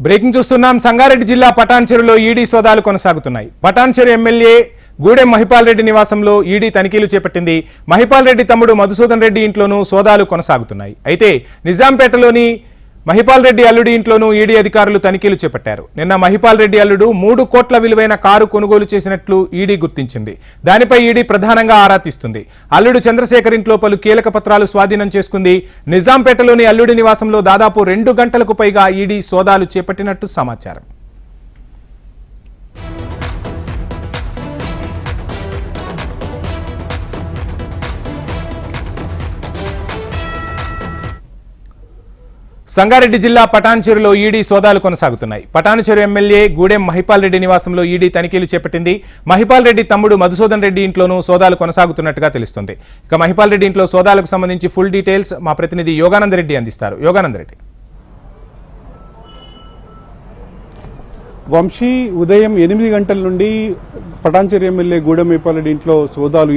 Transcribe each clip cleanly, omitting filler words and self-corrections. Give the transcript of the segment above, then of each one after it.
Breaking చూస్తున్నాం. సంగారెడ్డి జిల్లా పటాన్చెరులో ఈడీ సోదాలు కొనసాగుతున్నాయి. పటాన్చెరు ఎమ్మెల్యే గూడెం మహిపాల్ రెడ్డి నివాసంలో ఈడీ తనిఖీలు చేపట్టింది. మహిపాల్ రెడ్డి తమ్ముడు మధుసూదన్ రెడ్డి ఇంట్లోనూ సోదాలు కొనసాగుతున్నాయి. అయితే నిజాంపేటలోని మహిపాల్ రెడ్డి అల్లుడి ఇంట్లోనూ ఈడీ అధికారులు తనిఖీలు చేపట్టారు. నిన్న మహిపాల్ రెడ్డి అల్లుడు 3 కోట్ల విలువైన కారు కొనుగోలు చేసినట్లు ఈడీ గుర్తించింది. దానిపై ఈడీ ప్రధానంగా ఆరా తీస్తుంది. అల్లుడు చంద్రశేఖర్ ఇంట్లో పలు కీలక పత్రాలు స్వాధీనం చేసుకుంది. నిజాంపేటలోని అల్లుడి నివాసంలో దాదాపు 2 గంటలకు పైగా ఈడీ సోదాలు చేపట్టినట్టు సమాచారం. సంగారెడ్డి జిల్లా పటాన్చెరులో ఈడీ సోదాలు కొనసాగుతున్నాయి. పటాన్చెరు ఎమ్మెల్యే గూడెం మహిపాల్ రెడ్డి నివాసంలో ఈడీ తనిఖీలు చేపట్టింది. మహిపాల్ రెడ్డి తమ్ముడు మధుసూదన్ రెడ్డి ఇంట్లోనూ సోదాలు కొనసాగుతున్నట్టుగా తెలుస్తుంది. ఇక మహిపాల్ రెడ్డి ఇంట్లో సోదాలకు సంబంధించి ఫుల్ డీటెయిల్స్ మా ప్రతినిధి యోగానంద్ రెడ్డి అందిస్తారు. యోగానంద్ రెడ్డి. వంశీ, ఉదయం 8 గంటల నుండి పటాన్చెరు ఎమ్మెల్యే గూడెం మహిపాల్ రెడ్డి ఇంట్లో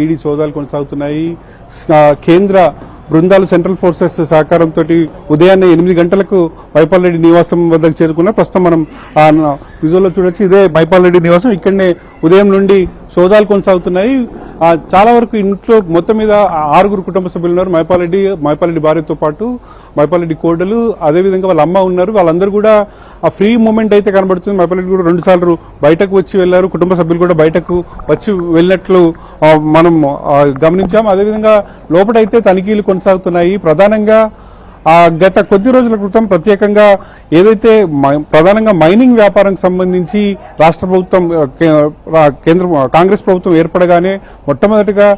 ఈడీ సోదాలు కొనసాగుతున్నాయి. కేంద్ర బృందాలు సెంట్రల్ ఫోర్సెస్ సహకారంతో ఉదయాన్నే 8 గంటలకు మహిపాల్ రెడ్డి నివాసం వద్దకు చేరుకున్నా. ప్రస్తుతం మనం విజువల్లో చూడొచ్చు, ఇదే మహిపాల్ రెడ్డి నివాసం. ఇక్కడనే ఉదయం నుండి సోదాలు కొనసాగుతున్నాయి. చాలా వరకు ఇంట్లో మొత్తం మీద 6 కుటుంబ సభ్యులు ఉన్నారు. మహిపాల్ రెడ్డి భార్యతో పాటు మహిపాల్ రెడ్డి కోడలు, అదేవిధంగా వాళ్ళ అమ్మ ఉన్నారు. వాళ్ళందరూ కూడా ఆ ఫ్రీ మూమెంట్ అయితే కనబడుతుంది. మహిపాల్ రెడ్డి కూడా 2 సార్లు బయటకు వచ్చి వెళ్లారు. కుటుంబ సభ్యులు కూడా బయటకు వచ్చి వెళ్ళినట్లు మనం గమనించాం. అదేవిధంగా లోపలైతే తనిఖీలు కొనసాగుతున్నాయి. ప్రధానంగా గత కొద్ది రోజుల క్రితం ప్రత్యేకంగా ఏదైతే ప్రధానంగా మైనింగ్ వ్యాపారం సంబంధించి రాష్ట్ర ప్రభుత్వం కేంద్ర కాంగ్రెస్ ప్రభుత్వం ఏర్పడగానే మొట్టమొదటిగా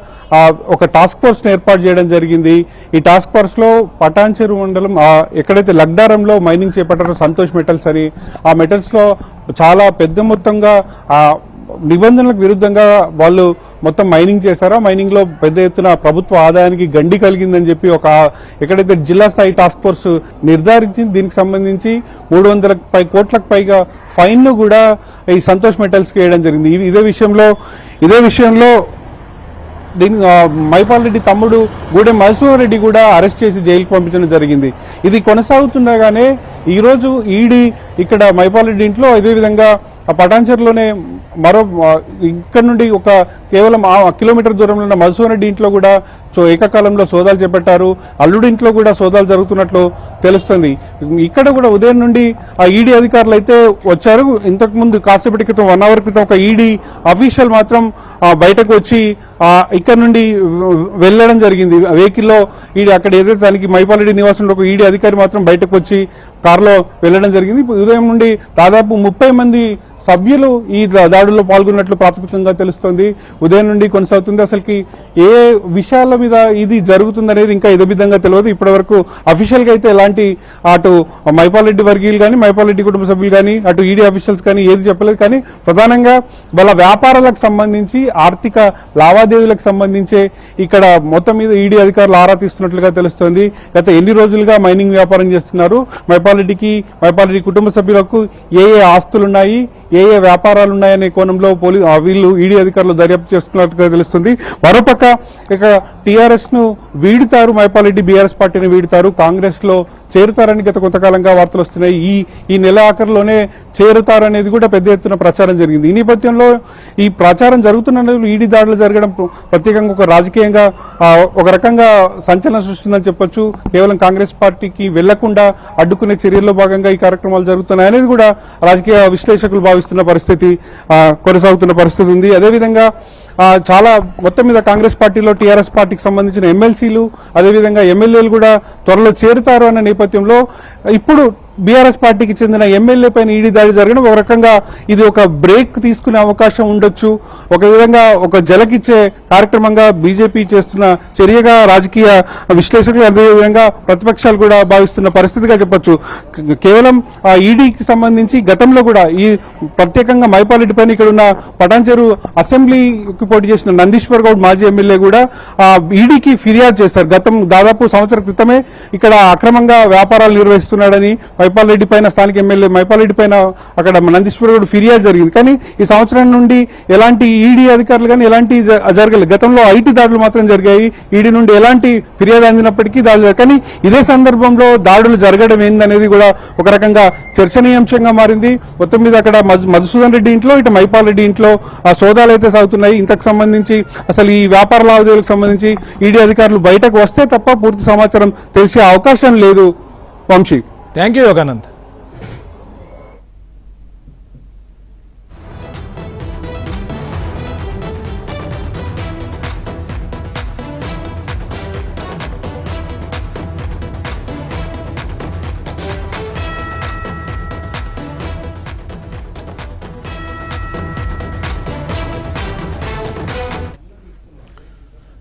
ఒక టాస్క్ ఫోర్స్ ను ఏర్పాటు చేయడం జరిగింది. ఈ టాస్క్ ఫోర్స్ లో పటాన్చెరు మండలం ఎక్కడైతే లగ్డారంలో మైనింగ్ చేపట్టారో సంతోష్ మెటల్స్ అని, ఆ మెటల్స్ లో చాలా పెద్ద మొత్తంగా నిబంధనలకు విరుద్ధంగా వాళ్ళు మొత్తం మైనింగ్ చేశారో, మైనింగ్ లో పెద్ద ఎత్తున ప్రభుత్వ ఆదాయానికి గండి కలిగిందని చెప్పి ఎక్కడైతే జిల్లా స్థాయి టాస్క్ ఫోర్స్ నిర్ధారించింది. దీనికి సంబంధించి 300 కోట్లకు పైగా ఫైన్ ను కూడా ఈ సంతోష్ మెటల్స్ కి వేయడం జరిగింది. ఇదే విషయంలో మహిపాల్ రెడ్డి తమ్ముడు గూడెం మధుసూదన్ రెడ్డి కూడా అరెస్ట్ చేసి జైలుకు పంపించడం జరిగింది. ఇది కొనసాగుతుండగానే ఈ రోజు ఈడీ ఇక్కడ మహిపాల్ రెడ్డి ఇంట్లో అదేవిధంగా పటాన్చెరులోనే మరో ఇక్కడ నుండి ఒక కేవలం కిలోమీటర్ దూరంలో ఉన్న మధుసూదన్ రెడ్డి ఇంట్లో కూడా ఏకకాలంలో సోదాలు చేపట్టారు. అల్లుడి ఇంట్లో కూడా సోదాలు జరుగుతున్నట్లు తెలుస్తుంది. ఇక్కడ కూడా ఉదయం నుండి ఆ ఈడీ అధికారులు అయితే వచ్చారు. ఇంతకు ముందు కాసేపటి క్రితం 1 అవర్ క్రితం ఒక ఈడీ అఫీషియల్ మాత్రం బయటకు వచ్చి ఇక్కడ నుండి వెళ్లడం జరిగింది. వెహికల్లో ఈడీ అక్కడ ఏదైతే దానికి మహిపాల్ రెడ్డి నివాసంలో ఒక ఈడీ అధికారి మాత్రం బయటకు వచ్చి కారులో వెళ్లడం జరిగింది. ఉదయం నుండి దాదాపు 30 మంది సభ్యులు ఈ దాడుల్లో పాల్గొన్నట్లు ప్రాథమికంగా తెలుస్తోంది. ఉదయం నుండి కొనసాగుతుంది. అసలుకి ఏ విషయాల మీద ఇది జరుగుతుందనేది ఇంకా విధంగా తెలియదు. ఇప్పటి వరకు అఫీషియల్ గా అయితే ఎలాంటి అటు మహిపాల్ రెడ్డి వర్గీయులు కానీ మహిపాల్ రెడ్డి కుటుంబ సభ్యులు కానీ అటు ఈడీ అఫీషియల్స్ కానీ ఏది చెప్పలేదు. కానీ ప్రధానంగా వాళ్ళ వ్యాపారాలకు సంబంధించి ఆర్థిక లావాదేవీలకు సంబంధించే ఇక్కడ మొత్తం మీద ఈడీ అధికారులు ఆరా తీస్తున్నట్లుగా తెలుస్తోంది. గత ఎన్ని రోజులుగా మైనింగ్ వ్యాపారం చేస్తున్నారు, మహిపాల్ రెడ్డి కుటుంబ సభ్యులకు ఏ ఆస్తులున్నాయి, ఏ వ్యాపారాలు ఉన్నాయనే కోణంలో వీళ్ళు ఈడీ అధికారులు దర్యాప్తు చేస్తున్నట్టుగా తెలుస్తుంది. మరోపక్క ఇక టీఆర్ఎస్ ను వీడుతారు, మహిపాల్ రెడ్డి బీఆర్ఎస్ పార్టీని వీడుతారు, కాంగ్రెస్ లో చేరుతారని గత కొంతకాలంగా వార్తలు వస్తున్నాయి. ఈ నెల ఆఖరిలోనే చేరుతారనేది కూడా పెద్ద ఎత్తున ప్రచారం జరిగింది. ఈ నేపథ్యంలో ఈ ప్రచారం జరుగుతున్న ఈడీ దాడులు జరగడం ప్రత్యేకంగా ఒక రాజకీయంగా ఒక రకంగా సంచలనం సృష్టిందని చెప్పొచ్చు. కేవలం కాంగ్రెస్ పార్టీకి వెళ్లకుండా అడ్డుకునే చర్యల్లో భాగంగా ఈ కార్యక్రమాలు జరుగుతున్నాయనేది కూడా రాజకీయ విశ్లేషకులు భావిస్తున్న పరిస్థితి కొనసాగుతున్న పరిస్థితి ఉంది. అదేవిధంగా చాలా మొత్తం మీద కాంగ్రెస్ పార్టీలో టీఆర్ఎస్ పార్టీకి సంబంధించిన ఎమ్మెల్సీలు అదేవిధంగా ఎమ్మెల్యేలు కూడా త్వరలో చేరుతారు అన్న నేపథ్యంలో ఇప్పుడు బీఆర్ఎస్ పార్టీకి చెందిన ఎమ్మెల్యే పైన ఈడీ దాడి జరగడం ఒక రకంగా ఇది ఒక బ్రేక్ తీసుకునే అవకాశం ఉండొచ్చు. ఒక విధంగా ఒక జలకిచ్చే కార్యక్రమంగా బీజేపీ చేస్తున్న చర్యగా రాజకీయ విశ్లేషకులు అదేవిధంగా ప్రతిపక్షాలు కూడా భావిస్తున్న పరిస్థితిగా చెప్పొచ్చు. కేవలం ఈడీకి సంబంధించి గతంలో కూడా ఈ ప్రత్యేకంగా మహిపాల్ రెడ్డి పైన ఇక్కడ ఉన్న పటాన్చెరు అసెంబ్లీకి పోటీ చేసిన నందీశ్వర్ గౌడ్ మాజీ ఎమ్మెల్యే కూడా ఈడీకి ఫిర్యాదు చేశారు. దాదాపు సంవత్సరం క్రితమే ఇక్కడ అక్రమంగా వ్యాపారాలు నిర్వహిస్తున్నాడని మైపాల్ రెడ్డి పైన, స్థానిక ఎమ్మెల్యే మైపాల్ రెడ్డి పైన అక్కడ నందీశ్వరుడు ఫిర్యాదు జరిగింది. కానీ ఈ సంవత్సరం నుండి ఎలాంటి ఈడీ అధికారులు కానీ ఎలాంటి జరగలేదు. గతంలో ఐటీ దాడులు మాత్రం జరిగాయి. ఈడీ నుండి ఎలాంటి ఫిర్యాదు అందినప్పటికీ దాడులు, కానీ ఇదే సందర్భంలో దాడులు జరగడం ఏందనేది కూడా ఒక రకంగా చర్చనీయాంశంగా మారింది. మొత్తం మీద అక్కడ మధుసూదన్ రెడ్డి ఇంట్లో, ఇటు మైపాల్ రెడ్డి ఇంట్లో ఆ సోదాలు అయితే సాగుతున్నాయి. ఇంతకు సంబంధించి అసలు ఈ వ్యాపార లావాదేవీలకు సంబంధించి ఈడీ అధికారులు బయటకు వస్తే తప్ప పూర్తి సమాచారం తెలిసే అవకాశం లేదు. Vamshi, thank you Yoganand.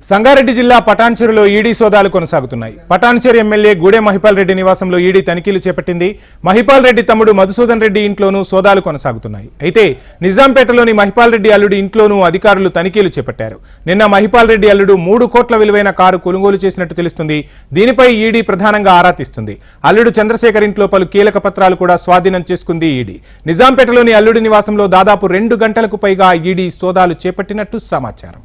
సంగారెడ్డి జిల్లా పటాన్చెరులో ఈడీ సోదాలు కొనసాగుతున్నాయి. పటాన్చెరు ఎమ్మెల్యే గూడెం మహిపాల్ రెడ్డి నివాసంలో ఈడీ తనిఖీలు చేపట్టింది. మహిపాల్ రెడ్డి తమ్ముడు మధుసూదన్ రెడ్డి ఇంట్లోనూ సోదాలు కొనసాగుతున్నాయి. అయితే నిజాంపేటలోని మహిపాల్ రెడ్డి అల్లుడి ఇంట్లోనూ అధికారులు తనిఖీలు చేపట్టారు. నిన్న మహిపాల్ రెడ్డి అల్లుడు 3 కోట్ల విలువైన కారు కొనుగోలు చేసినట్టు తెలుస్తుంది. దీనిపై ఈడీ ప్రధానంగా ఆరా తీస్తుంది. అల్లుడు చంద్రశేఖర్ ఇంట్లో పలు కీలక పత్రాలు కూడా స్వాధీనం చేసుకుంది ఈడీ. నిజాంపేటలోని అల్లుడి నివాసంలో దాదాపు 2 గంటలకు పైగా ఈడీ సోదాలు చేపట్టినట్టు సమాచారం.